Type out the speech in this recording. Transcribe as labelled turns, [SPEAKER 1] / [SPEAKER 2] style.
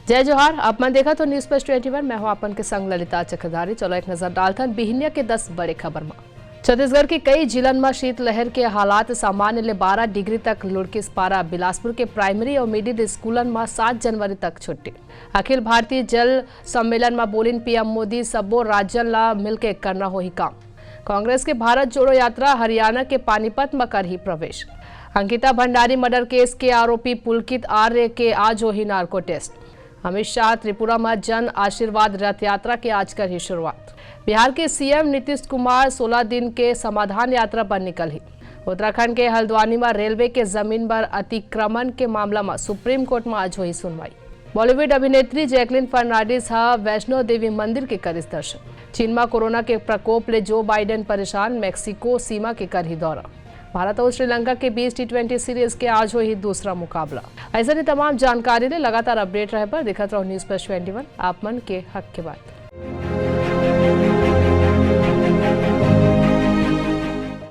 [SPEAKER 1] जय जोहार। आप मन देखा तो न्यूज प्लस 21। मैं हूं आपन के संग ललिता चक्रधारी। चलो एक नजर डालथन बिहनिया के 10 बड़े खबर में। छत्तीसगढ़ के कई जिलन में शीतलहर के हालात सामान्य ले 12 डिग्री तक लुढ़किस पारा। बिलासपुर के प्राइमरी और मिडिल स्कूलन में 7 जनवरी तक छुट्टी। अखिल भारतीय जल सम्मेलन में बोलिन पीएम मोदी सबो राज्यन ला मिलके करना हो ही काम। कांग्रेस के भारत जोड़ो यात्रा हरियाणा के पानीपत में कर ही प्रवेश। अंकिता भंडारी मर्डर केस के आरोपी पुलकित आर्य के आज हो ही नार्को टेस्ट। अमित शाह त्रिपुरा में जन आशीर्वाद रथ यात्रा के आज कर ही शुरुआत। बिहार के सीएम नीतीश कुमार 16 दिन के समाधान यात्रा पर निकल ही। उत्तराखंड के हल्द्वानी में रेलवे के जमीन पर अतिक्रमण के मामला में सुप्रीम कोर्ट में आज हुई सुनवाई। बॉलीवुड अभिनेत्री जैकलिन फर्नांडिस वैष्णो देवी मंदिर के कर दर्शन। चीन में कोरोना के प्रकोप ले जो बाइडेन परेशान। मैक्सिको सीमा के कर ही दौरा। भारत और श्रीलंका के बीच T20 सीरीज के आज हो ही दूसरा मुकाबला। ऐसा ही तमाम जानकारी ले लगातार अपडेट रहे पर दिखत रहो न्यूज प्लस 21 आप मन के हक के बात।